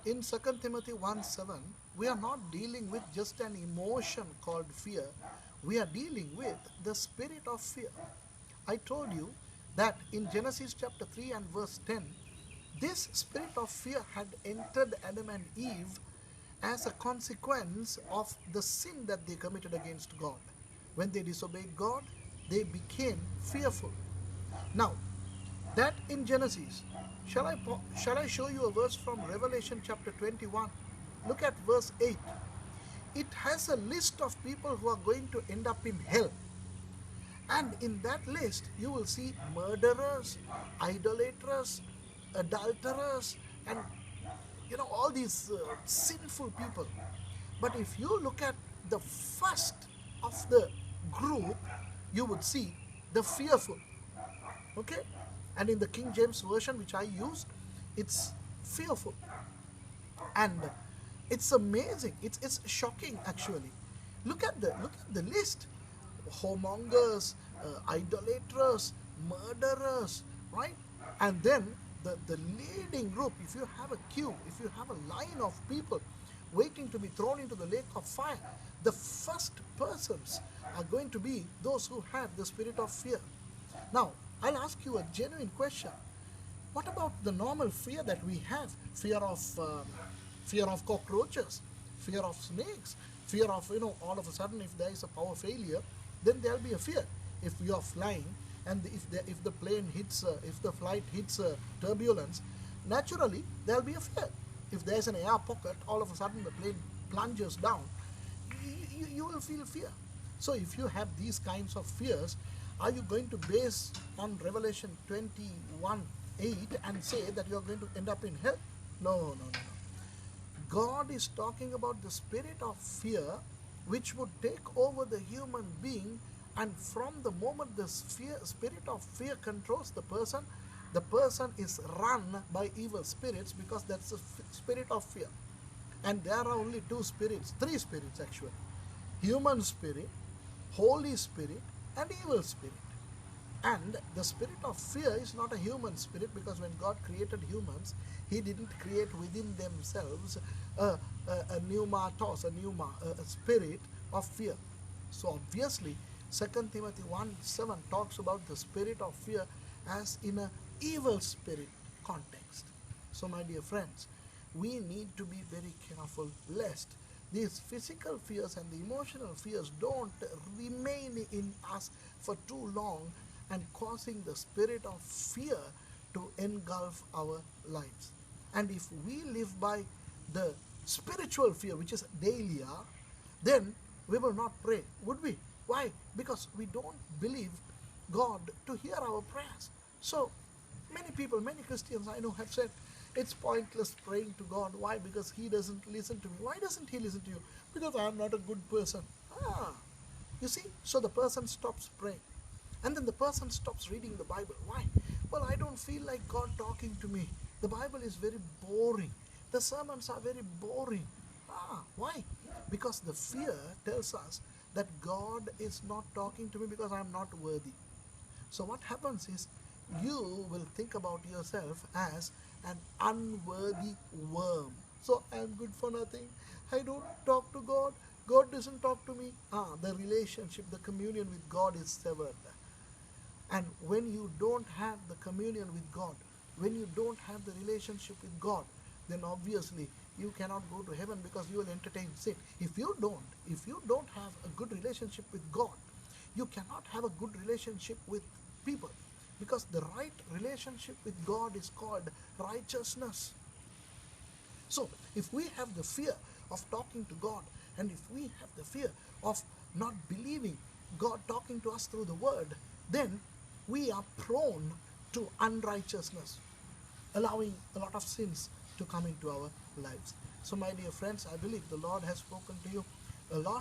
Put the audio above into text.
In 2 Timothy 1:7, we are not dealing with just an emotion called fear. We are dealing with the spirit of fear. I told you that in Genesis chapter 3 and verse 10, this spirit of fear had entered Adam and Eve as a consequence of the sin that they committed against God. When they disobeyed God, they became fearful. Now, that in Genesis, shall I show you a verse from Revelation chapter 21? Look at verse 8. It has a list of people who are going to end up in hell. And in that list, you will see murderers, idolaters, adulterers, and all these sinful people. But if you look at the first of the group, you would see the fearful. Okay? And in the King James Version, which I used, it's fearful. And it's amazing. It's shocking actually. Look at the list. Whoremongers, idolaters, murderers, right? And then the leading group, if you have a queue, if you have a line of people waiting to be thrown into the lake of fire, the first persons are going to be those who have the spirit of fear. Now, I'll ask you a genuine question. What about the normal fear that we have? Fear of cockroaches, fear of snakes, fear of all of a sudden if there is a power failure, then there'll be a fear. If you are flying and if the plane hits, if the flight hits turbulence, naturally there'll be a fear. If there's an air pocket, all of a sudden the plane plunges down, you will feel fear. So if you have these kinds of fears, are you going to base on Revelation 21:8 and say that you are going to end up in hell? No, no, no, no. God is talking about the spirit of fear which would take over the human being, and from the moment the spirit of fear controls the person is run by evil spirits, because that's the spirit of fear. And there are only three spirits actually: human spirit, Holy Spirit, and evil spirit. And the spirit of fear is not a human spirit, because when God created humans, He didn't create within themselves a pneumatos, a spirit of fear. So obviously, 2 Timothy 1:7 talks about the spirit of fear as in a evil spirit context. So my dear friends, we need to be very careful lest these physical fears and the emotional fears don't remain in us for too long and causing the spirit of fear to engulf our lives. And if we live by the spiritual fear, which is daily, then we will not pray, would we? Why? Because we don't believe God to hear our prayers. So many people, many Christians I know have said, it's pointless praying to God. Why? Because He doesn't listen to me. Why doesn't He listen to you? Because I am not a good person. You see, so the person stops praying. And then the person stops reading the Bible. Why? Well, I don't feel like God talking to me. The Bible is very boring. The sermons are very boring. Why? Because the fear tells us that God is not talking to me because I am not worthy. So what happens is, you will think about yourself as an unworthy worm. So I am good for nothing. I don't talk to God. God doesn't talk to me. The relationship, the communion with God is severed. And when you don't have the communion with God, when you don't have the relationship with God, then obviously you cannot go to heaven, because you will entertain sin. If you don't have a good relationship with God, you cannot have a good relationship with people, because the right relationship with God is called righteousness. So if we have the fear of talking to God, and if we have the fear of not believing God talking to us through the word, then we are prone to unrighteousness, allowing a lot of sins to come into our lives. So my dear friends, I believe the Lord has spoken to you a lot.